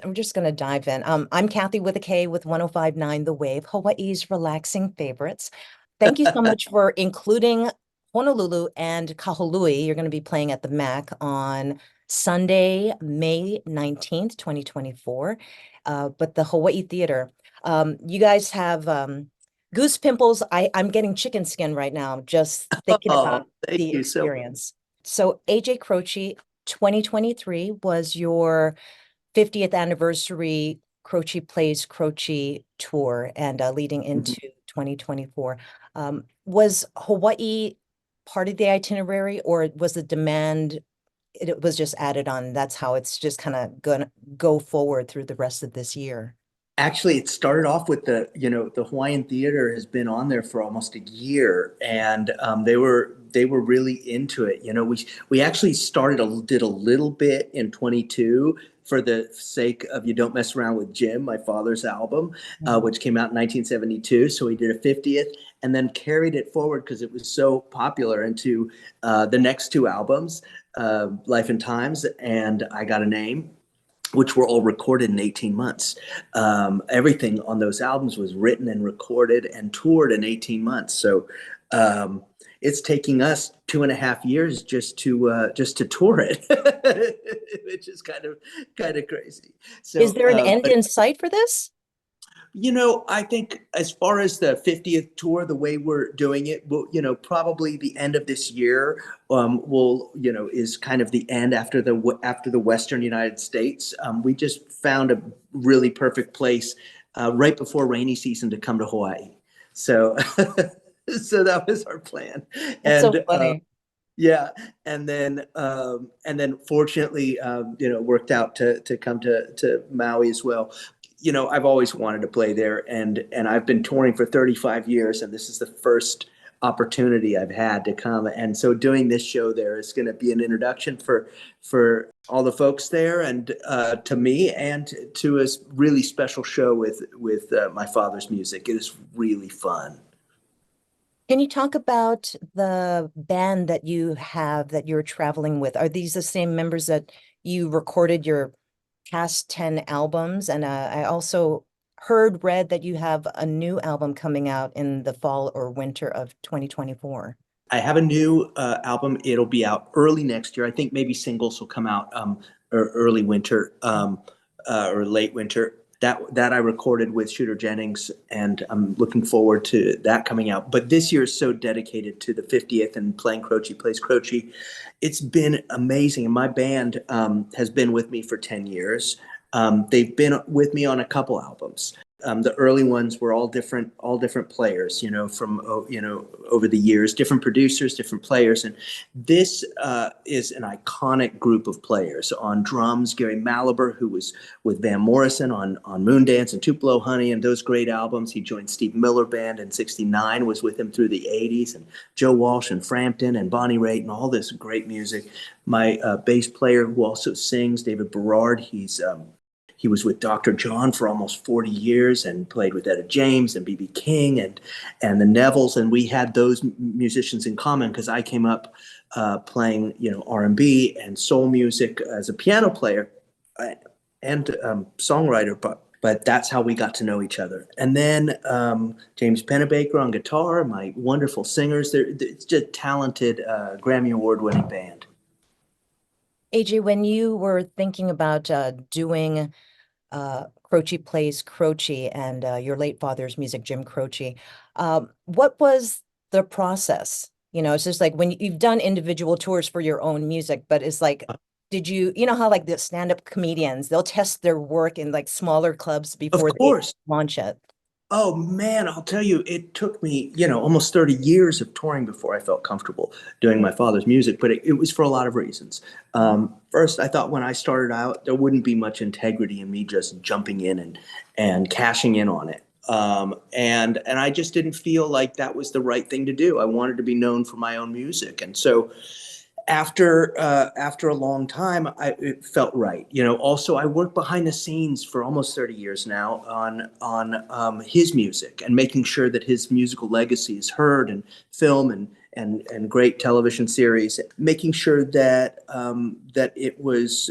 I'm just going to dive in. I'm Kathy with a K with 1059 The Wave, Hawaii's relaxing favorites. Thank you so much for including Honolulu and Kahului. You're going to be playing at the MAC on Sunday, May 19th, 2024. But the Hawaii Theater, you guys have goose pimples. I'm getting chicken skin right now, just thinking Oh, about thank the you so much. experience. So AJ Croce 2023 was your 50th anniversary Croce Plays Croce tour and leading Mhm. into 2024. Was Hawaii part of the itinerary or was the demand, it was just added on? That's how it's just kind of gonna go forward through the rest of this year. Actually, it started off with the Hawaiian Theater has been on there for almost a year, and they were really into it. We actually did a little bit in 22 for the sake of You Don't Mess Around with Jim, my father's album, Mhm. which came out in 1972. So we did a 50th, and then carried it forward because it was so popular into the next two albums, Life and Times and I Got a Name, which were all recorded in 18 months. Everything on those albums was written and recorded and toured in 18 months. So um, it's taking us 2.5 years just to tour it, which is kind of crazy. Is So, there an end but in sight for this? I think as far as the 50th tour, the way we're doing it, probably the end of this year, is kind of the end after the Western United States. We just found a really perfect place right before rainy season to come to Hawaii. So, so that was our plan, That's so and funny. yeah, and then fortunately, worked out to come to Maui as well. I've always wanted to play there, and I've been touring for 35 years, and this is the first opportunity I've had to come. And so doing this show there is going to be an introduction for all the folks there, and to me, and to a really special show with my father's music. It is really fun. Can you talk about the band that you have that you're traveling with? Are these the same members that you recorded your past 10 albums? And I also read that you have a new album coming out in the fall or winter of 2024. I have a new album. It'll be out early next year. I think maybe singles will come out early winter or late winter. That I recorded with Shooter Jennings, and I'm looking forward to that coming out. But this year is so dedicated to the 50th and playing Croce Plays Croce. It's been amazing. And my band has been with me for 10 years. They've been with me on a couple albums. The early ones were all different players, from over the years, different producers, different players, and this is an iconic group of players. On drums, Gary Malaber, who was with Van Morrison on Moondance and Tupelo Honey and those great albums. He joined Steve Miller Band in '69, was with him through the '80s, and Joe Walsh and Frampton and Bonnie Raitt and all this great music. My bass player, who also sings, David Berard, he was with Dr. John for almost 40 years and played with Etta James and B.B. King and the Nevilles. And we had those musicians in common because I came up playing, R&B and soul music as a piano player and songwriter, but that's how we got to know each other. And then James Pennebaker on guitar, my wonderful singers. It's just a talented Grammy Award-winning band. AJ, when you were thinking about doing Croce Plays Croce and your late father's music, Jim Croce. What was the process? It's just like when you've done individual tours for your own music, but it's like, you know how like the stand-up comedians, they'll test their work in like smaller clubs Of before they course. launch it. Oh man, I'll tell you, it took me, almost 30 years of touring before I felt comfortable doing my father's music, but it was for a lot of reasons. First, I thought when I started out, there wouldn't be much integrity in me just jumping in and cashing in on it. And I just didn't feel like that was the right thing to do. I wanted to be known for my own music. And so after a long time, it felt right. Also, I worked behind the scenes for almost 30 years now on his music and making sure that his musical legacy is heard in film and great television series, making sure that that it was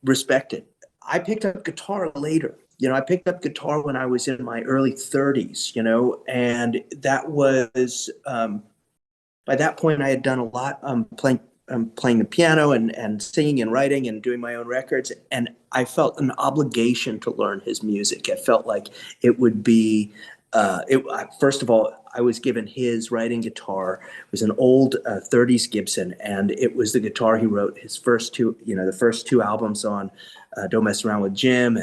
respected. I picked up guitar later. I picked up guitar when I was in my early 30s, and that was by that point I had done a lot playing the piano and singing and writing and doing my own records, and I felt an obligation to learn his music. I felt like it would be first of all, I was given his writing guitar. It was an old 30s Gibson, and it was the guitar he wrote his first two, the first two albums on, Don't Mess Around with Jim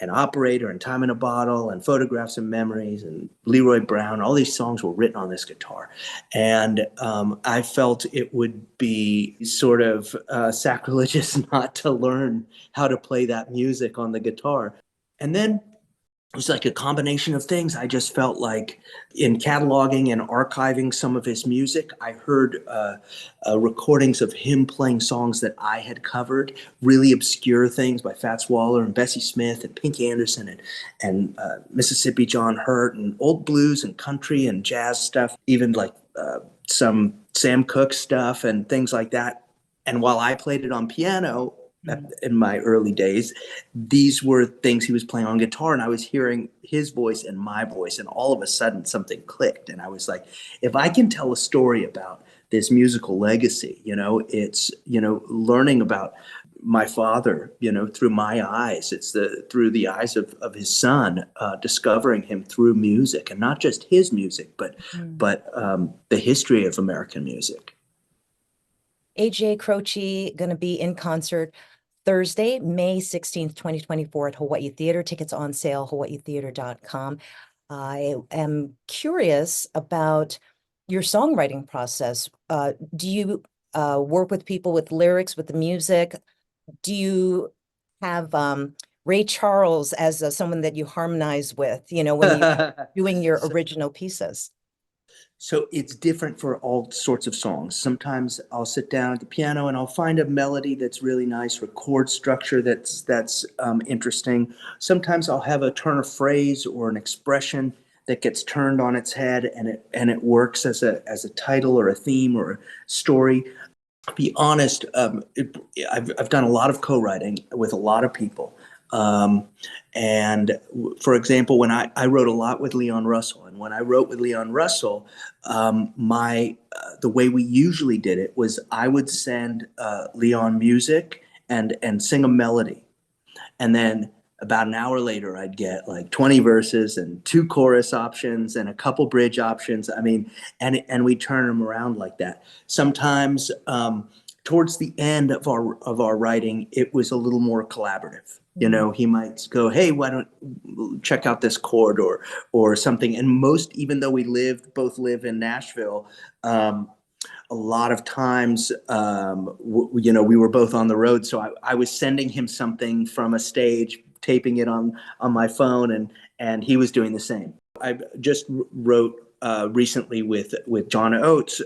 and Operator and Time in a Bottle and Photographs and Memories and Leroy Brown. All these songs were written on this guitar. And I felt it would be sort of sacrilegious not to learn how to play that music on the guitar. And then it was like a combination of things. I just felt like in cataloging and archiving some of his music, I heard recordings of him playing songs that I had covered, really obscure things by Fats Waller and Bessie Smith and Pink Anderson and Mississippi John Hurt and old blues and country and jazz stuff, even like some Sam Cooke stuff and things like that. And while I played it on piano, in my early days, these were things he was playing on guitar, and I was hearing his voice and my voice, and all of a sudden something clicked, and I was like, if I can tell a story about this musical legacy, it's learning about my father, through my eyes. It's through the eyes of his son, discovering him through music, and not just his music, but the history of American music. AJ Croce going to be in concert Thursday, May 16th, 2024 at Hawaii Theater. Tickets on sale, hawaiitheater.com. I am curious about your songwriting process. Do you work with people with lyrics, with the music? Do you have Ray Charles as someone that you harmonize with, when you're doing your original pieces? So it's different for all sorts of songs. Sometimes I'll sit down at the piano and I'll find a melody that's really nice, or chord structure that's interesting. Sometimes I'll have a turn of phrase or an expression that gets turned on its head, and it works as a title or a theme or a story. To be honest, I've done a lot of co-writing with a lot of people. And for example, when I wrote a lot with Leon Russell, and when I wrote with Leon Russell, the way we usually did it was I would send Leon music and sing a melody, and then about an hour later, I'd get like 20 verses and 2 chorus options and a couple bridge options. I mean, and we turn them around like that. Sometimes towards the end of our writing, it was a little more collaborative. He might go, "Hey, why don't check out this chord or something?" And even though we both live in Nashville, a lot of times, we were both on the road. So I was sending him something from a stage, taping it on my phone, and he was doing the same. I just wrote recently with John Oates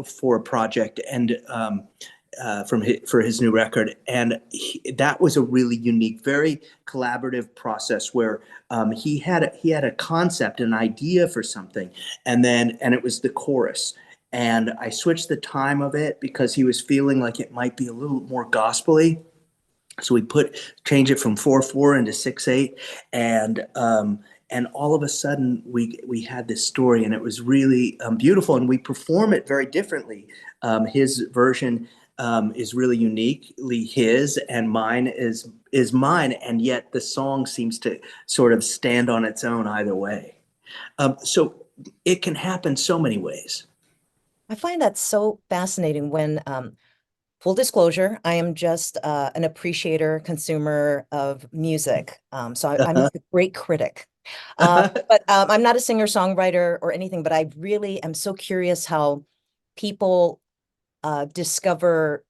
for a project, and for his new record, and that was a really unique, very collaborative process where he had a concept, an idea for something, and it was the chorus. And I switched the time of it because he was feeling like it might be a little more gospel-y. So we change it from 4/4 into 6/8, and all of a sudden we had this story, and it was really beautiful. And we perform it very differently. His version is really uniquely his, and mine is mine, and yet the song seems to sort of stand on its own either way. So it can happen so many ways. I find that so fascinating when, full disclosure, I am just an appreciator, consumer of music. So I'm a great critic. But I'm not a singer-songwriter or anything, but I really am so curious how people discover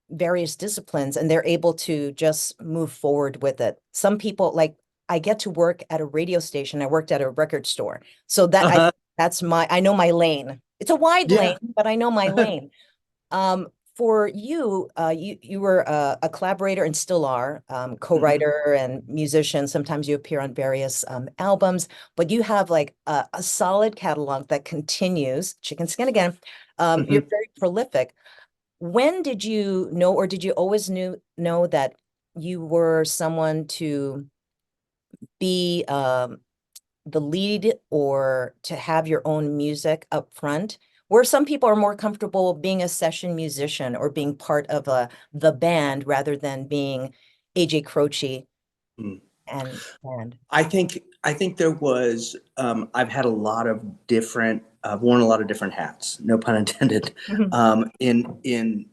various disciplines and they're able to just move forward with it. Some people, like, I get to work at a radio station. I worked at a record store. So I know my lane. It's a wide Yeah. lane, but I know my lane. For you, you were a collaborator and still are, co-writer and musician. Sometimes you appear on various albums, but you have like a solid catalog that continues. Chicken skin again. You're very prolific. When did you know, or did you always know that you were someone to be the lead or to have your own music up front, where some people are more comfortable being a session musician or being part of the band rather than being AJ Croce Mm. and band. I think there was I've had a lot of different I've worn a lot of different hats, no pun intended, Mhm. in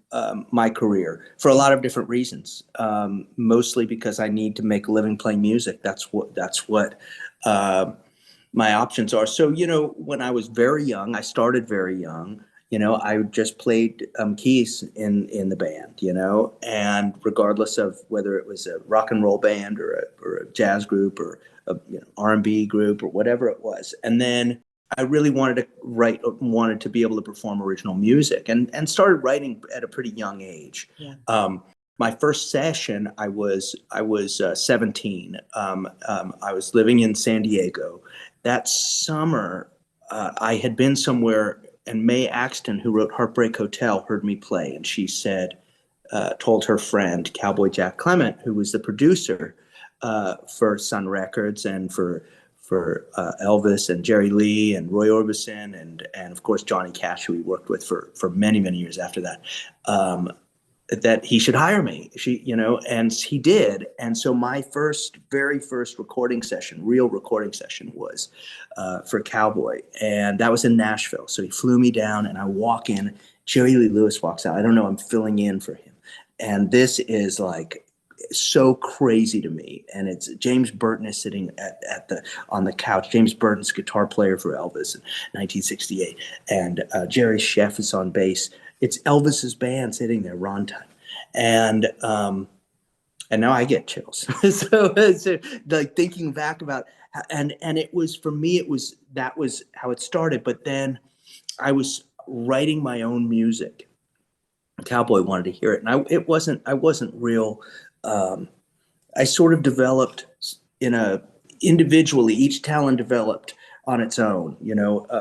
my career for a lot of different reasons. Mostly because I need to make a living playing music. That's what my options are. So, when I was very young, I started very young. I just played keys in the band, and regardless of whether it was a rock and roll band or a jazz group or a R&B group or whatever it was. And then I really wanted to be able to perform original music and started writing at a pretty young age. Yeah. My first session, I was 17. I was living in San Diego. That summer, I had been somewhere, and Mae Axton, who wrote Heartbreak Hotel, heard me play, and she said, told her friend Cowboy Jack Clement, who was the producer for Sun Records and for Elvis and Jerry Lee and Roy Orbison and of course Johnny Cash, who we worked with for many years after that. That he should hire me. And he did. And so my very first recording session, real recording session, was for Cowboy, and that was in Nashville. So he flew me down, and I walk in. Jerry Lee Lewis walks out. I don't know. I'm filling in for him, and this is like so crazy to me. And it's James Burton is sitting on the couch. James Burton's guitar player for Elvis in 1968, and Jerry Sheff is on bass. It's Elvis's band sitting there, Ron Time, and now I get chills. so like thinking back about and it was for me, that was how it started. But then I was writing my own music. Cowboy wanted to hear it, and I wasn't real. I sort of developed individually. Each talent developed on its own.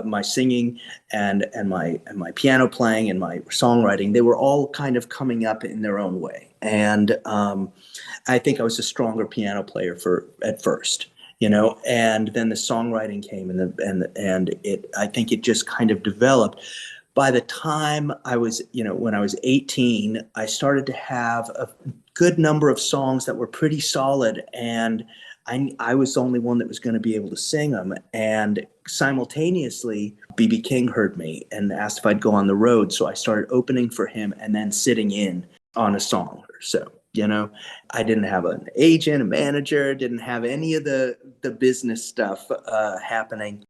My singing and my piano playing and my songwriting, they were all kind of coming up in their own way. And I think I was a stronger piano player at first. And then the songwriting came, I think it just kind of developed. By the time I was, when I was 18, I started to have a good number of songs that were pretty solid, and I was the only one that was going to be able to sing them. And simultaneously, B.B. King heard me and asked if I'd go on the road. So I started opening for him and then sitting in on a song or so. I didn't have an agent, a manager, didn't have any of the business stuff happening.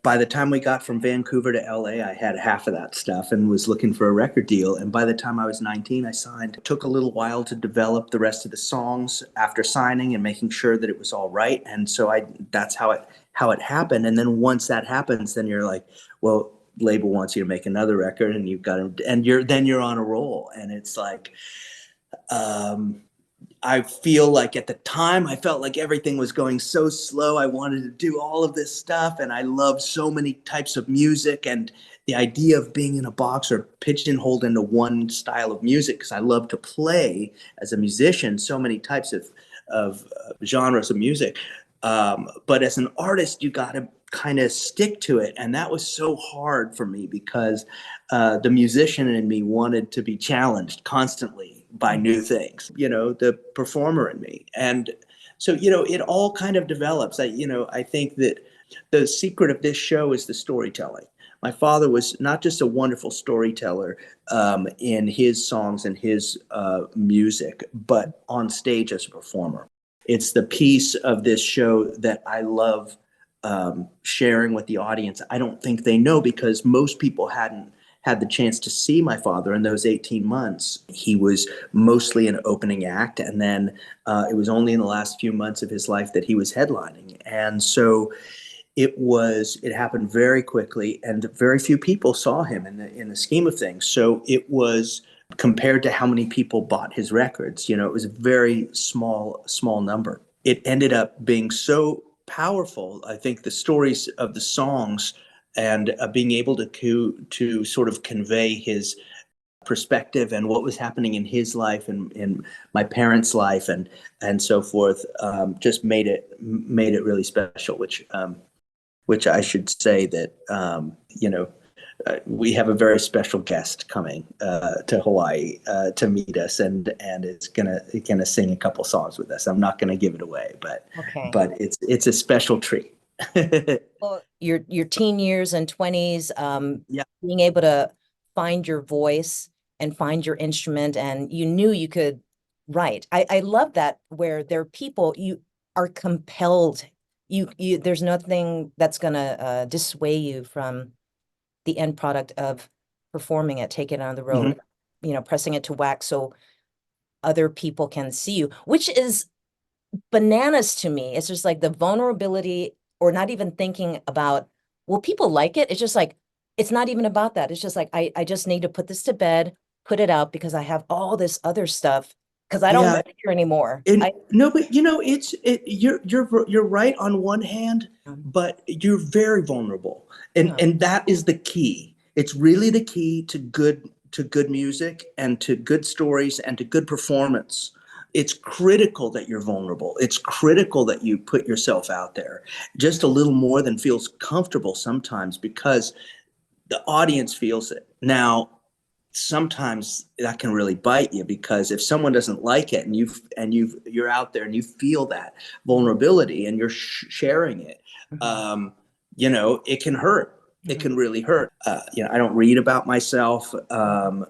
By the time we got from Vancouver to LA, I had half of that stuff and was looking for a record deal. And by the time I was 19, I signed. It took a little while to develop the rest of the songs after signing and making sure that it was all right. And so that's how it happened. And then once that happens, then you're like, well, label wants you to make another record, and you've got to, and you're on a roll. And it's like, I feel like at the time I felt like everything was going so slow. I wanted to do all of this stuff, and I loved so many types of music, and the idea of being in a box or pigeonholed into one style of music, because I love to play as a musician so many types of genres of music. But as an artist, you got to kind of stick to it, and that was so hard for me because the musician in me wanted to be challenged constantly by new things, the performer in me. And so, it all kind of develops. I think that the secret of this show is the storytelling. My father was not just a wonderful storyteller in his songs and his music, but on stage as a performer. It's the piece of this show that I love sharing with the audience. I don't think they know, because most people hadn't had the chance to see my father in those 18 months. He was mostly an opening act, and then it was only in the last few months of his life that he was headlining. And so it happened very quickly, and very few people saw him in the scheme of things. So it was, compared to how many people bought his records, it was a very small number. It ended up being so powerful. I think the stories of the songs and being able to sort of convey his perspective and what was happening in his life and in my parents' life and so forth, just made it really special. Which I should say that we have a very special guest coming to Hawaii to meet us, and it's gonna sing a couple songs with us. I'm not gonna give it away, but Okay. It's a special treat. Well, your teen years and 20s, Yeah. being able to find your voice and find your instrument, and you knew you could write. I love that, where there are people you are compelled. There's nothing that's gonna dissuade you from the end product of performing it, taking it on the road, pressing it to wax so other people can see you, which is bananas to me. It's just like the vulnerability, or not even thinking about, will people like it? It's just like, it's not even about that. It's just like, I just need to put this to bed, put it out, because I have all this other stuff, because I don't Yeah. live here anymore. No, but you're right on one hand, but you're very vulnerable, and that is the key. It's really the key to good music and to good stories and to good performance. It's critical that you're vulnerable. It's critical that you put yourself out there just a little more than feels comfortable sometimes, because the audience feels it. Now, sometimes that can really bite you, because if someone doesn't like it and you're out there and you feel that vulnerability and you're sharing it, it can hurt. It can really hurt. I don't read about myself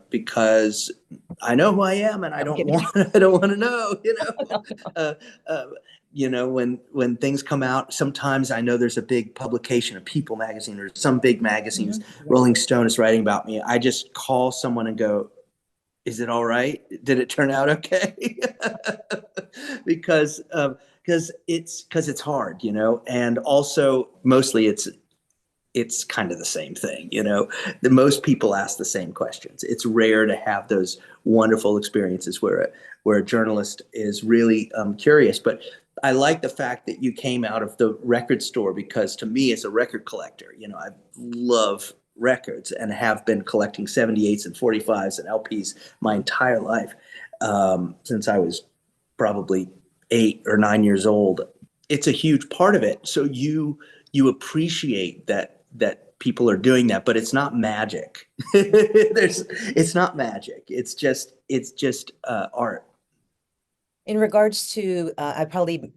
because I know who I am, and I don't want to know. When things come out, sometimes I know there's a big publication, a People magazine or some big magazines, Rolling Stone is writing about me. I just call someone and go, "Is it all right? Did it turn out okay?" because it's hard, and also mostly it's kind of the same thing, The most people ask the same questions. It's rare to have those wonderful experiences where a journalist is really curious. But I like the fact that you came out of the record store, because to me, as a record collector, I love records and have been collecting 78s and 45s and LPs my entire life, since I was probably 8 or 9 years old. It's a huge part of it. So you appreciate that people are doing that, but it's not magic. It's not magic. It's just art. In regards to, I probably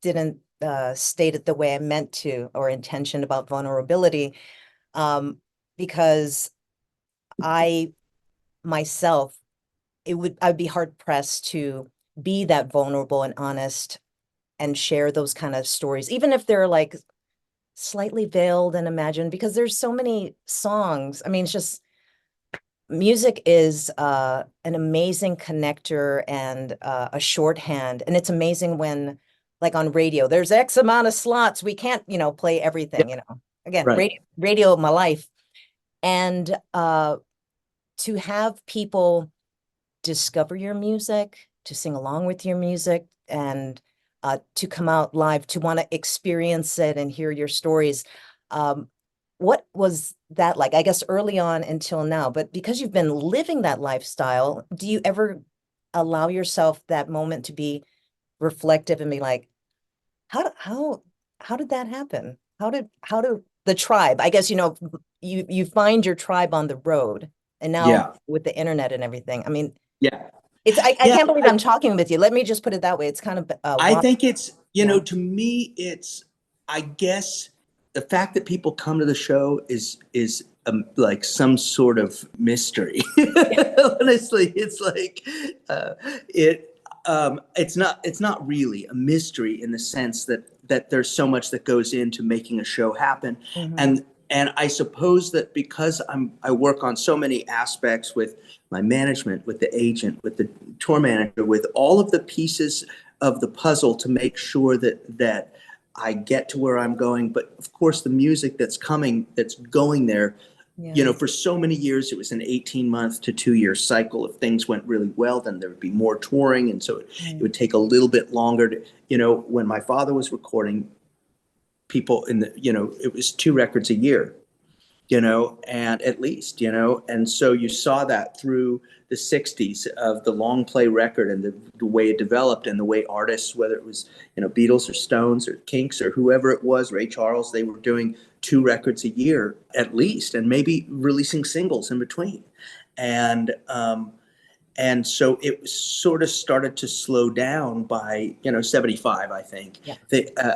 didn't state it the way I meant to, or intention, about vulnerability, because I myself, I'd be hard pressed to be that vulnerable and honest and share those kind of stories, even if they're like slightly veiled and imagined, because there's so many songs. I mean, it's just, music is an amazing connector and a shorthand. And it's amazing when, like on radio, there's X amount of slots. We can't, play everything, Again, Right. radio, my life. And to have people discover your music, to sing along with your music, and to come out live, to want to experience it and hear your stories. What was that like? I guess early on until now, but because you've been living that lifestyle, do you ever allow yourself that moment to be reflective and be like, how did that happen? How did the tribe, I guess, you find your tribe on the road, and now with the internet and everything. I mean, Yeah. I can't believe I'm talking with you. Let me just put it that way. It's kind of I think it's, to me, it's, I guess the fact that people come to the show is like some sort of mystery. Honestly, it's like it's not really a mystery, in the sense that there's so much that goes into making a show happen. And I suppose that because I work on so many aspects with my management, with the agent, with the tour manager, with all of the pieces of the puzzle to make sure that I get to where I'm going. But of course, the music that's going there, for so many years, it was an 18-month to 2-year cycle. If things went really well, then there would be more touring. And so it would take a little bit longer to, when my father was recording, people it was 2 records a year. and at least, and so you saw that through the 60s of the long play record and the way it developed and the way artists, whether it was, Beatles or Stones or Kinks or whoever it was, Ray Charles, they were doing 2 records a year at least, and maybe releasing singles in between. And so it sort of started to slow down by, 75, I think. Yeah.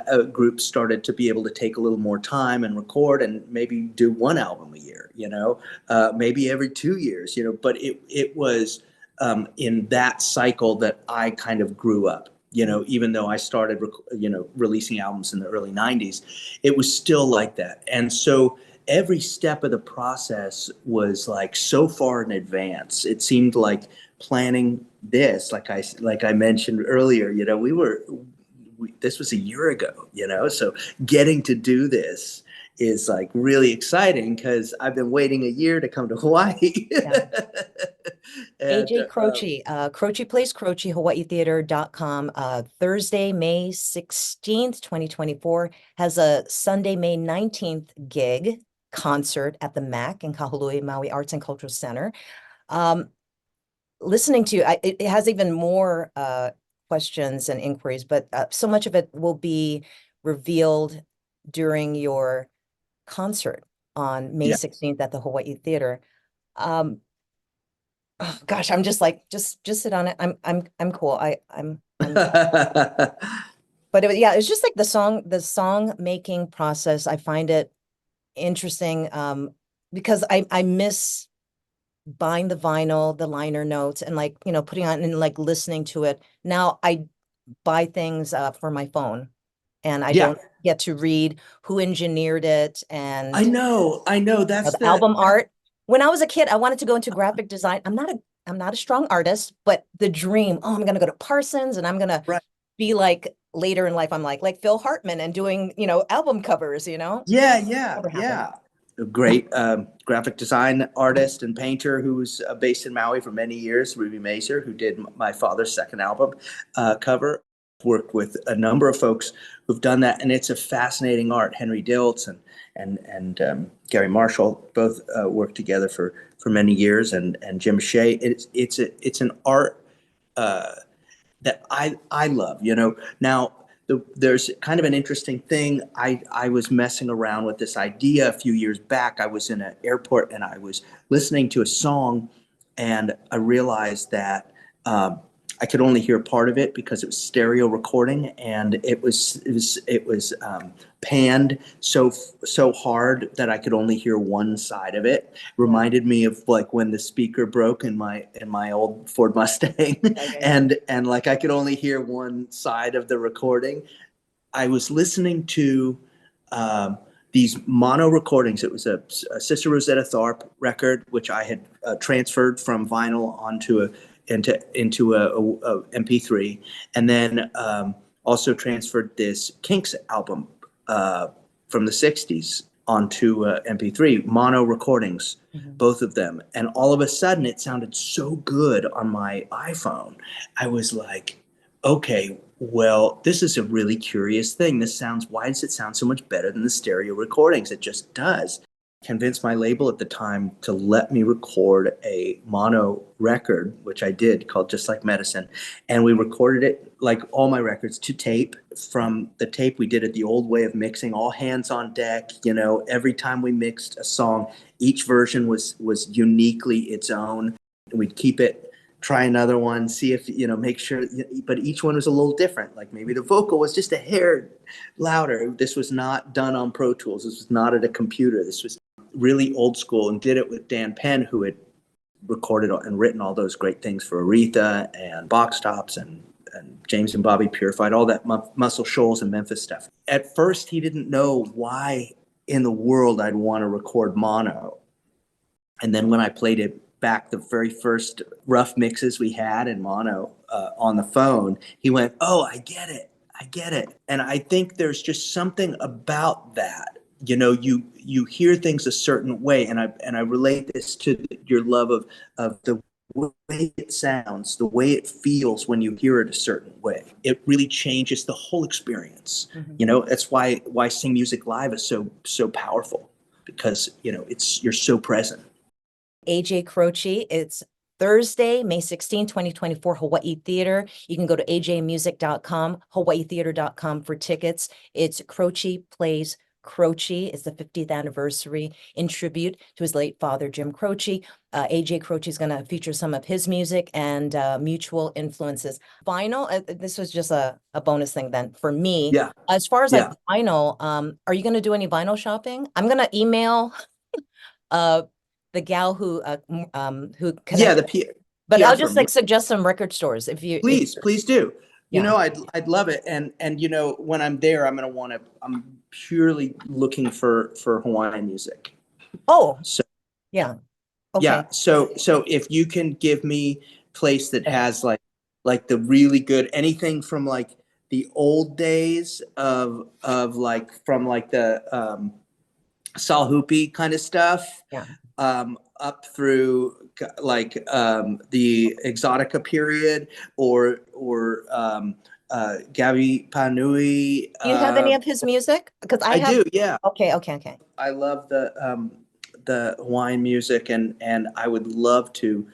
A group started to be able to take a little more time and record and maybe do one album a year, maybe every 2 years, but it was in that cycle that I kind of grew up. Even though I started, releasing albums in the early 90s, it was still like that. And so every step of the process was like so far in advance. It seemed like planning this, like I mentioned earlier, this was a year ago, so getting to do this is like really exciting because I've been waiting a year to come to Hawaii. Yeah. And, AJ Croce, Croce Plays Croce, HawaiiTheater.com, Thursday, May 16th, 2024, has a Sunday, May 19th gig concert at the MAC in Kahului, Maui Arts and Cultural Center. Listening to it has even more questions and inquiries, but so much of it will be revealed during your concert on May 16th at the Hawaii Theater. Oh, gosh, I'm just like, just sit on it. I'm cool. I'm but it's just like the song making process. I find it interesting because I miss buying the vinyl, the liner notes, and like, putting on and like listening to it. Now I buy things for my phone, and I don't get to read who engineered it. And I know that's the album art. When I was a kid, I wanted to go into graphic design. I'm not a strong artist, but the dream, I'm gonna go to Parsons and I'm gonna be like, later in life, I'm like Phil Hartman and doing, album covers, Yeah. A great graphic design artist and painter who was based in Maui for many years, Ruby Mazer, who did my father's second album cover. Worked with a number of folks who've done that, and it's a fascinating art. Henry Diltz and Gary Marshall both worked together for many years, and Jim Shea. It's an art that I love. Now. There's kind of an interesting thing. I was messing around with this idea a few years back. I was in an airport and I was listening to a song, and I realized that I could only hear part of it because it was stereo recording, and it was panned so hard that I could only hear one side of it. Reminded me of like when the speaker broke in my old Ford Mustang, and like I could only hear one side of the recording. I was listening to these mono recordings. It was a Sister Rosetta Tharpe record, which I had transferred from vinyl onto into a MP3, and then also transferred this Kinks album from the 60s onto MP3, mono recordings, both of them. And all of a sudden it sounded so good on my iPhone. I was like, okay, well, this is a really curious thing. Why does it sound so much better than the stereo recordings? It just does. Convinced my label at the time to let me record a mono record, which I did, called Just Like Medicine. And we recorded it, like all my records, to tape. From the tape, we did it the old way of mixing, all hands on deck. Every time we mixed a song, each version was uniquely its own. We'd keep it, try another one, see if, make sure, but each one was a little different. Like maybe the vocal was just a hair louder. This was not done on Pro Tools. This was not at a computer. This was really old school, and did it with Dan Penn, who had recorded and written all those great things for Aretha and Box Tops and James and Bobby Purified, all that Muscle Shoals and Memphis stuff. At first, he didn't know why in the world I'd want to record mono. And then when I played it back, the very first rough mixes we had in mono on the phone, he went, "Oh, I get it. And I think there's just something about that. You hear things a certain way, and I relate this to your love of the way it sounds, the way it feels when you hear it a certain way. It really changes the whole experience. That's why Sing Music Live is so powerful. because, you're so present. AJ Croce. It's Thursday, May 16, 2024, Hawaii Theater. You can go to ajmusic.com, hawaiitheater.com for tickets. It's Croce Plays Croce. It's the 50th anniversary in tribute to his late father, Jim Croce. AJ Croce is going to feature some of his music and mutual influences. Vinyl, this was just a bonus thing then for me. Yeah. As far as Yeah. like vinyl, are you going to do any vinyl shopping? I'm going to email the gal who connected, The but PR I'll just firm. like suggest some record stores if you Please do. Yeah. I'd love it. And when I'm there, I'm purely looking for Hawaiian music. Oh, So yeah. Okay. yeah. So if you can give me a place that has like the really good, anything from like the old days of like from like the Salhupi kind of stuff. Yeah. Up through like the Exotica period or Gabi Panui. Do you have any of his music? Because I have. do, yeah. Okay. I love the Hawaiian music, and I would love to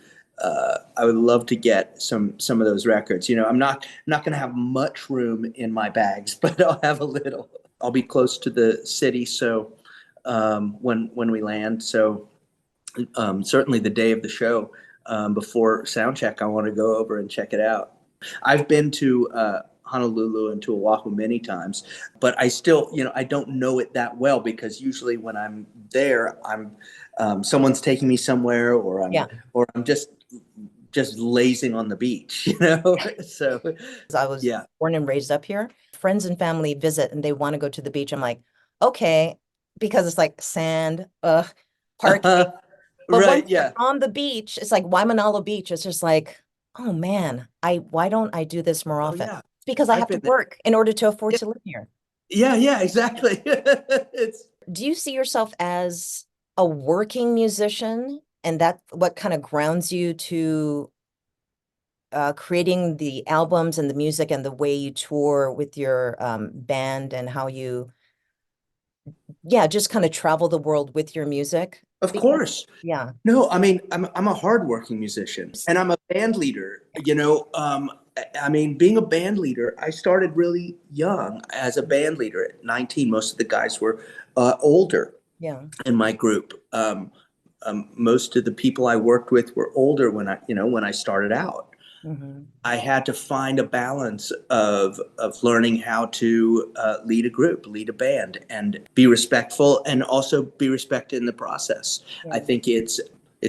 get some of those records. I'm not going to have much room in my bags, but I'll have a little. I'll be close to the city, so when we land, so certainly the day of the show, before sound check, I want to go over and check it out. I've been to Honolulu and to Oahu many times, but I still, I don't know it that well, because usually when I'm there, I'm someone's taking me somewhere, or I'm just lazing on the beach, So I was born and raised up here. Friends and family visit and they want to go to the beach. I'm like, okay, because it's like sand, parking. But once you're on the beach, it's like Waimanalo Beach. It's just like, oh man, why don't I do this more often? It's because I have to work in order to afford to live here. Yeah, exactly. Do you see yourself as a working musician, and that what kind of grounds you to creating the albums and the music and the way you tour with your band, and how you just kind of travel the world with your music? Of course. Yeah. No, I mean, I'm a hardworking musician, and I'm a band leader. Being a band leader, I started really young as a band leader at 19. Most of the guys were older. Yeah. In my group. Most of the people I worked with were older when I started out. Mm-hmm. I had to find a balance of learning how to lead a group, lead a band, and be respectful, and also be respected in the process. Yeah. I think it's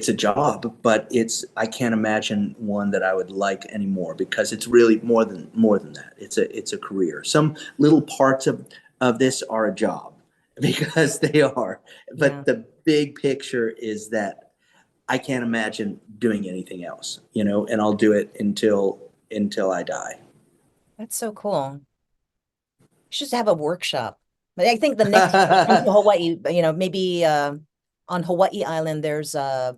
a job, but I can't imagine one that I would like anymore, because it's really more than that. It's a career. Some little parts of this are a job, because they are, but the big picture is that I can't imagine doing anything else, and I'll do it until I die. That's so cool. You should have a workshop. But I think the next time to Hawaii, maybe on Hawaii Island, there's a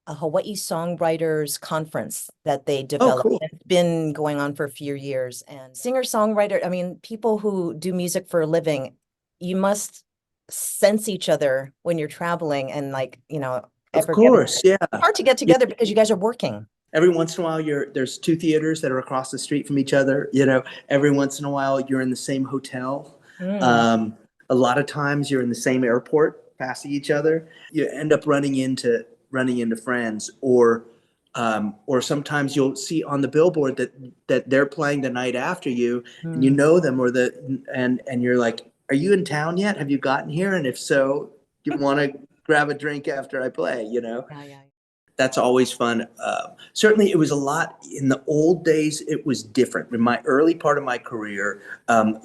Hawaii Songwriters Conference that they developed. Cool. It's been going on for a few years. And singer-songwriter, people who do music for a living, you must sense each other when you're traveling, and of course, yeah. It's hard to get together because you guys are working. Every once in a while, there's two theaters that are across the street from each other. Every once in a while, you're in the same hotel. A lot of times, you're in the same airport, passing each other. You end up running into friends, or sometimes you'll see on the billboard that they're playing the night after you, and you know them, and you're like, "Are you in town yet? Have you gotten here? And if so, you want to grab a drink after I play?" Yeah. That's always fun. Certainly, it was a lot in the old days. It was different. In my early part of my career,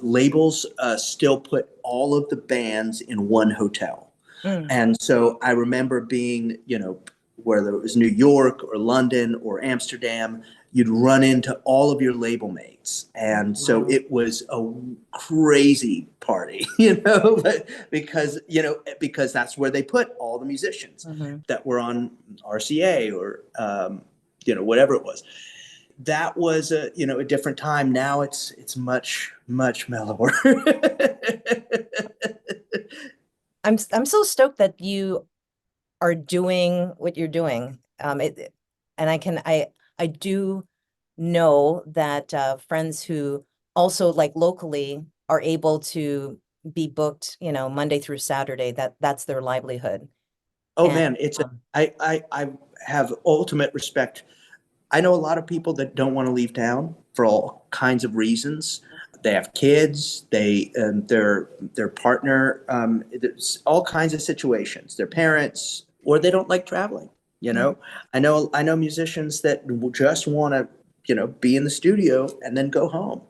labels still put all of the bands in one hotel. And so I remember being, whether it was New York or London or Amsterdam, you'd run into all of your label mates. And so it was a crazy party, but because that's where they put all the musicians that were on RCA or, whatever it was. That was a different time. Now it's much, much mellower. I'm so stoked that you are doing what you're doing. And I do know that friends who also like locally are able to be booked, you know, Monday through Saturday. That's their livelihood. Oh And man, um, I have ultimate respect. I know a lot of people that don't want to leave town for all kinds of reasons. They have kids, their partner, there's all kinds of situations. Their parents, or they don't like traveling. You yeah, know, I know musicians that just want to, you know, be in the studio and then go home.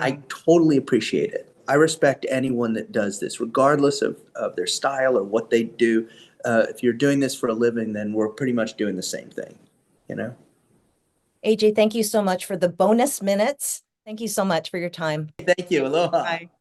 I yeah. totally appreciate it. I respect anyone that does this, regardless of their style or what they do. If you're doing this for a living, then we're pretty much doing the same thing, you know? AJ, thank you so much for the bonus minutes. Thank you so much for your time. Thank you. Aloha. Bye.